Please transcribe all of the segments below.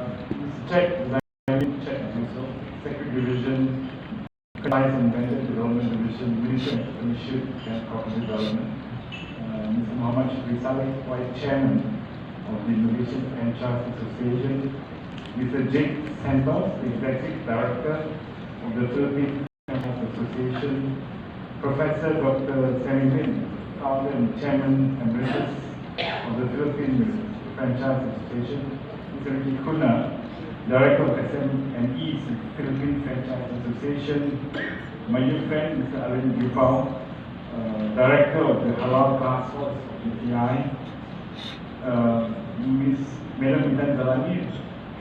Mr. Check, Check Abdul, Secretary Division, Franchise and Vendor Development Division, Minister of Entrepreneurship and Corporate Development, Mr. Muhammad Shukri Saleh, Vice Chairman of the Malaysian Franchise Association, Mr. Jake Santos, the Executive Director of the Philippine Franchise Association, Professor Dr. Melvin, Founder and Chairman Emeritus of the Philippine Franchise Association, Mr. Ricky Kuna, Director of SME's Philippine Franchise Association, my new friend Mr. Alan Gupau, Director of the Halal Task Force of DTI, Ms. Madam Intan Zalani,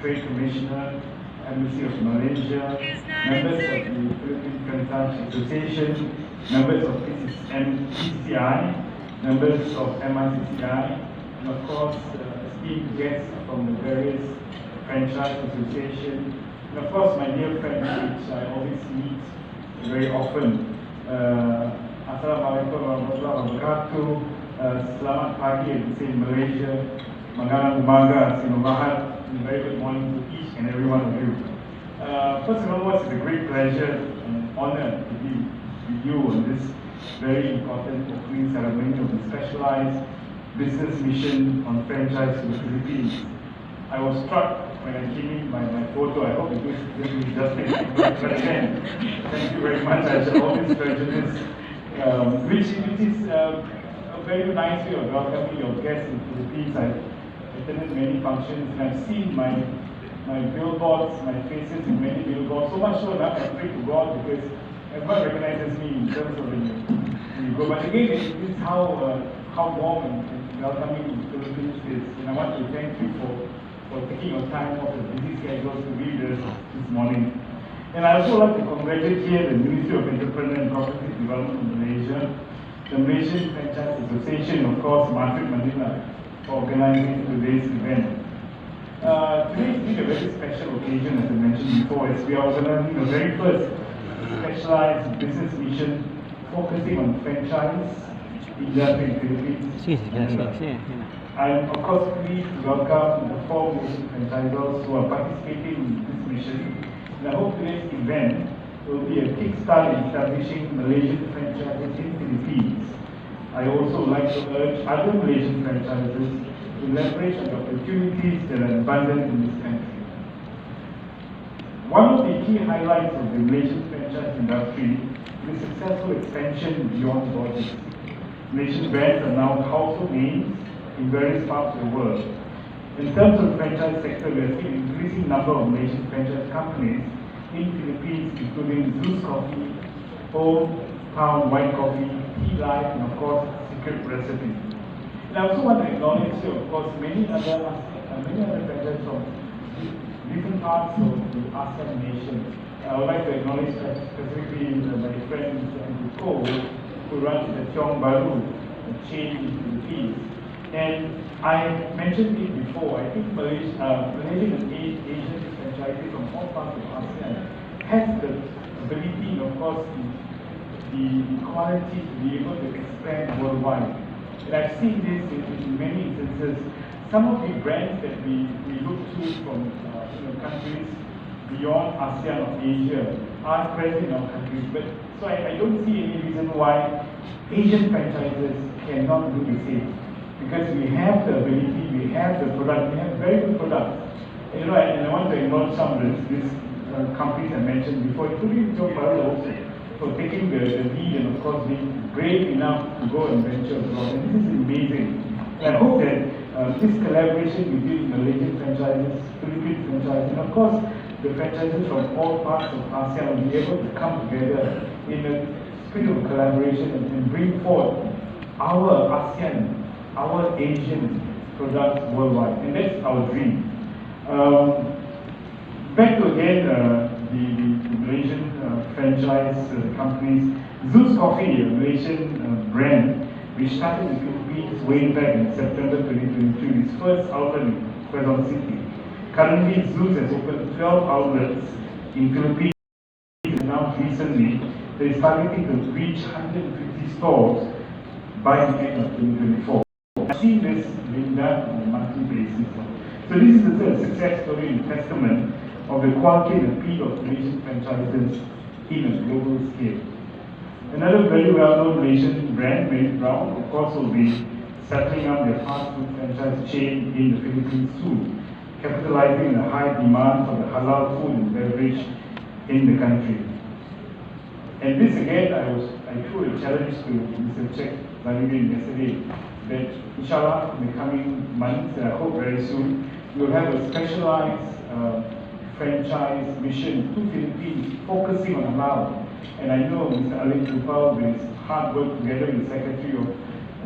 Trade Commissioner, Embassy of Malaysia, members of the Philippine Franchise Association, members of PCCI, members of MICCI, and of course esteemed guests from the various franchise association, and of course my dear friends which I always meet very often. Assalamualaikum warahmatullahi wabarakatuh. Selamat pagi in Malaysia. Magandang umaga, Sinomahat. Very good morning to each and every one of you. First and foremost, it's a great pleasure and honor to be with you on this very important opening ceremony of the specialized business mission on franchise in the Philippines. I was struck when I came in by my photo. I hope it gives me justice. But again, thank you very much. I shall always treasure this, which is a very nice way of welcoming your guests in the Philippines. I attended many functions and I've seen my billboards, my faces in many billboards. So much so that I pray to God because everyone recognizes me in terms of when you go. But again, this is how warm and welcoming the Philippines is. And I want to thank you for taking your time off the busy schedules to be with us this morning. And I also like to congratulate here the Ministry of Entrepreneurship and Corporate Development of Malaysia, the Malaysian Franchise Association, of course, Madrid Manila, for organizing today's event. Today is a very special occasion, as I mentioned before, as we are organizing the very first specialized business mission focusing on franchise industry in the Philippines. I'm of course pleased to welcome the 4 Malaysian franchisors who are participating in this mission. And I hope today's event will be a kickstart in establishing Malaysian franchises in the Philippines. I also would like to urge other Malaysian franchises to leverage on the opportunities that are abundant in this country. One of the key highlights of the Malaysian franchise industry is the successful expansion beyond borders. Malaysian brands are now household names in various parts of the world. In terms of the franchise sector, we have seen an increasing number of Malaysian franchise companies in Philippines, including Zeus Coffee, Hometown White Coffee, Tea Life, and of course, Secret Recipe. And I also want to acknowledge here, of course, many other franchises from different parts of the ASEAN nations. I would like to acknowledge specifically my friend Andrew Cole, who runs the Tiong Bahru chain in the Philippines. And I mentioned it before, I think Malaysian and Asian franchises from all parts of ASEAN has the ability and of course the quality to be able to expand worldwide. And I've seen this in many instances. Some of the brands that we look to from countries beyond ASEAN or Asia are present in our countries. But so I don't see any reason why Asian franchises cannot do the same. Because we have the ability, we have the product, we have very good products. And, and I want to acknowledge some of these companies I mentioned before, including Tiong Bahru also, for taking the lead and of course being brave enough to go and venture abroad. And this is amazing. And I hope that this collaboration between Malaysian franchises, Philippine franchises, and of course the franchises from all parts of ASEAN will be able to come together in a spirit of collaboration and bring forth our ASEAN, our Asian products worldwide, and that's our dream. Back to again the Malaysian franchise companies. Zeus Coffee, a Malaysian brand, which started in the Philippines way back in September 2022, its first outlet in Quezon City. Currently, Zeus has opened 12 outlets in Philippines, and now recently they is targeting to reach 150 stores by the end of 2024. I see this being done on a monthly basis. So this is a success story and testament of the quality and appeal of Malaysian franchises in a global scale. Another very well-known Malaysian brand, Malik, of course, will be settling up their fast food franchise chain in the Philippines soon, capitalizing on the high demand for the halal food and beverage in the country. And this again, I threw a challenge to Mr. Check yesterday, that inshallah in the coming months, I hope very soon, we will have a specialized franchise mission to Philippines focusing on halal. And I know Mr. Ali Kupal, with his hard work together with the Secretary of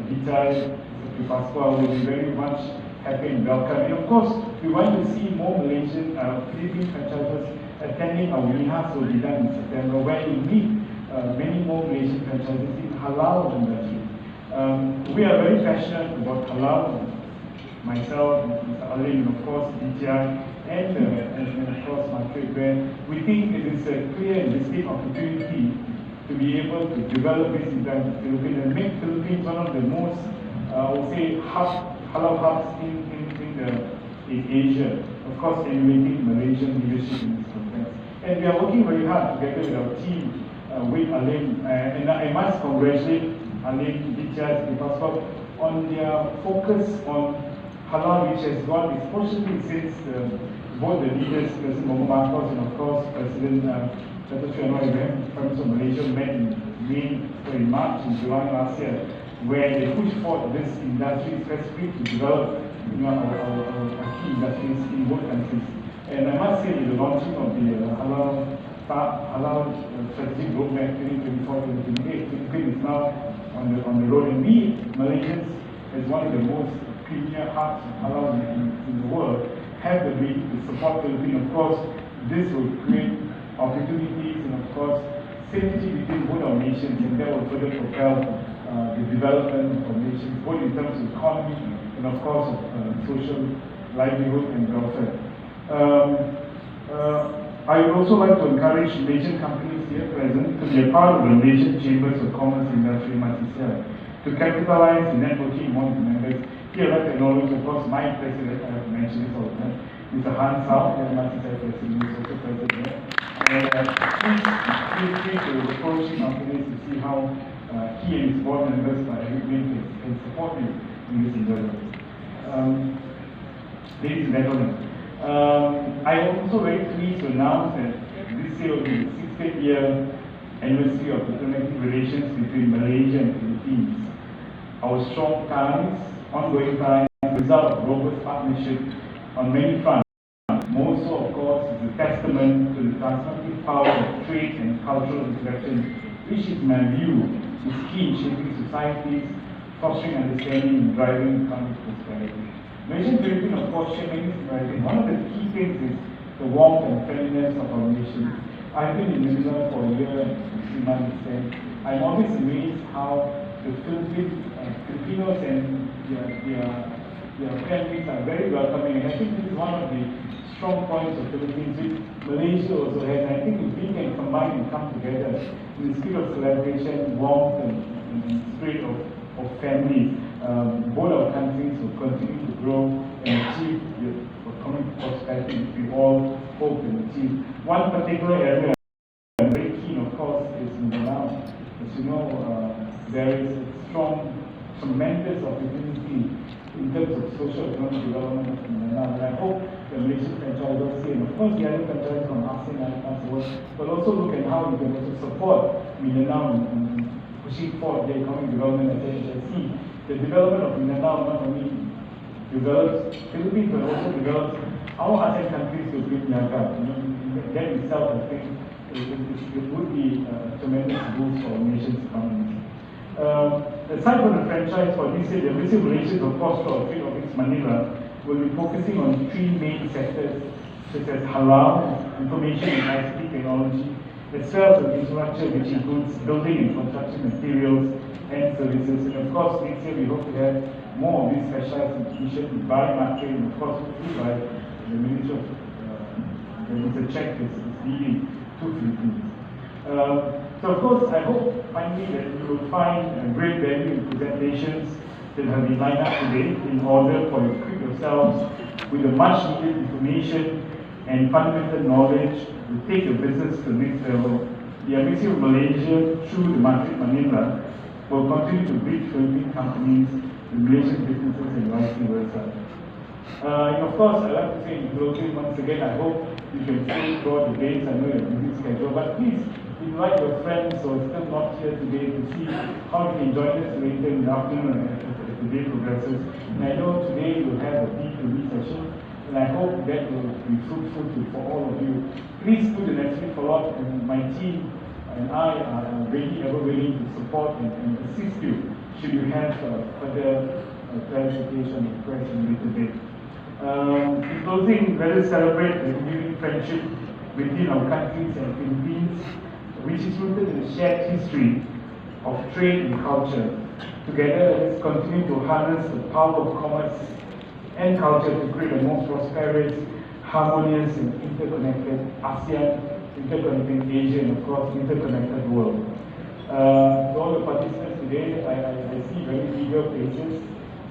DZMJ, Mr. Pasquale, will be very much happy and welcome. And of course, we want to see more Malaysian, Philippine franchises attending our WIHAS will be done in September, where we meet many more Malaysian franchises in halal industry. We are very passionate about halal, myself, Mr. Ali, and of course DTI, and of course market, where we think it is a clear and distinct opportunity to be able to develop this in the Philippines and make Philippines one of the most, I would say, halal hubs in Asia. Of course, emulating Malaysian leadership in this context. And we are working very hard together with our team, with Alim, and I must congratulate Alim, DTI, Passport on their focus on halal, which has gone exponentially since both the leaders, President Muhammad Marcos and of course President Dato Prime Minister of Malaysia met in March and July last year, where they pushed forward this industry specifically to develop our key industries in both countries. And I must say, the launching of the halal strategic roadmap 2024-2028, Philippines is now on the road, and we Malaysians, as one of the most premier hubs of halal in the world, have the ability to support Philippines. Of course, this will create opportunities and of course synergy between both our nations, and that will further propel the development of nations, both in terms of economy and of course social livelihood and welfare. I would also like to encourage Malaysian companies here present to be a part of the Malaysian Chambers of Commerce Industry Malaysia to capitalize the networking among the members. Here I'd like to acknowledge, of course, my president, I have mentioned this all the time, Mr. Han Sao, the Malaysia president, is also present here. And feel free to approach companies to see how he and his board members can support you in this endeavor. Ladies and gentlemen, I am also very pleased to announce that this year will be the 60th year anniversary of diplomatic relations between Malaysia and Philippines. Our strong ties, ongoing ties, result of robust partnership on many fronts. Most so, of course, is a testament to the transformative power of trade and cultural interaction, which, in my view, is key in shaping societies, fostering understanding, and driving economic prosperity. Malaysia and Philippines, of course, share many similarities. One of the key things is the warmth and friendliness of our nations. I've been in Manila for a year and 3 months, and I'm always amazed how the Filipinos and their families are very welcoming, and I think this is one of the strong points of Philippines, which Malaysia also has. I think if we can combine and come together in the spirit of collaboration, warmth, and spirit of family, both our countries will continue to grow and achieve the economic prosperity which we all hope and achieve. One particular area I'm very keen, of course, is Mindanao. As you know, there is a strong, tremendous opportunity in terms of social economic development of Mindanao. And I hope the Malaysian franchisors here, and of course the other franchises from ASEAN and across the world, but also look at how we can also support Mindanao in pushing forward the economic development at HSC. The development of Mindanao not only develops Philippines, but also develops our ASEAN countries to bring Niaga. That itself, I think, it would be a tremendous boost for our nation's economy. Aside from the franchise for this year, the visible relations, of course, for our trade office Manila will be focusing on 3 main sectors, such as halal, information and ICT technology, as well as infrastructure, which includes building and construction materials and services. And of course, next year we hope to have more of these specialized institutions by market, and of course, hopefully by the Minister of Mr. Check is leading to Philippines. So of course, I hope finally that you will find great value in presentations that have been lined up today in order for your quick yourselves with the much needed information and fundamental knowledge to take your business to the next level. The Embassy of Malaysia, through the Madrid Manila, will continue to bridge Philippine companies with Malaysian businesses and vice versa. And of course, I'd like to say in closing, once again, I hope you can stay throughout the days. I know your busy schedule, but please invite your friends who are still not here today to see how you can join us later in the afternoon as the day progresses. And I know today you'll have a B2B session, and I hope that will be fruitful for all of you. Please put the necessary follow-up, and my team and I are really ever willing to support and assist you should you have further clarification or question later date. In closing, let us celebrate the enduring friendship between our countries and Philippines, which is rooted in a shared history of trade and culture. Together, let us continue to harness the power of commerce and culture to create a more prosperous, harmonious, and interconnected ASEAN, interconnected Asia, and of course, interconnected world. To all the participants today, I see very eager faces.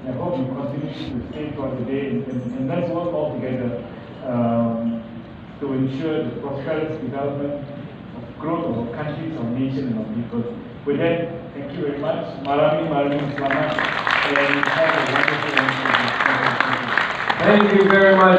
I hope you continue to stay throughout the day and let's work all together to ensure the prosperous development of growth of our countries, our nation, and our people. With that, thank you very much. Marami selamat, and have a wonderful day. Thank you very much.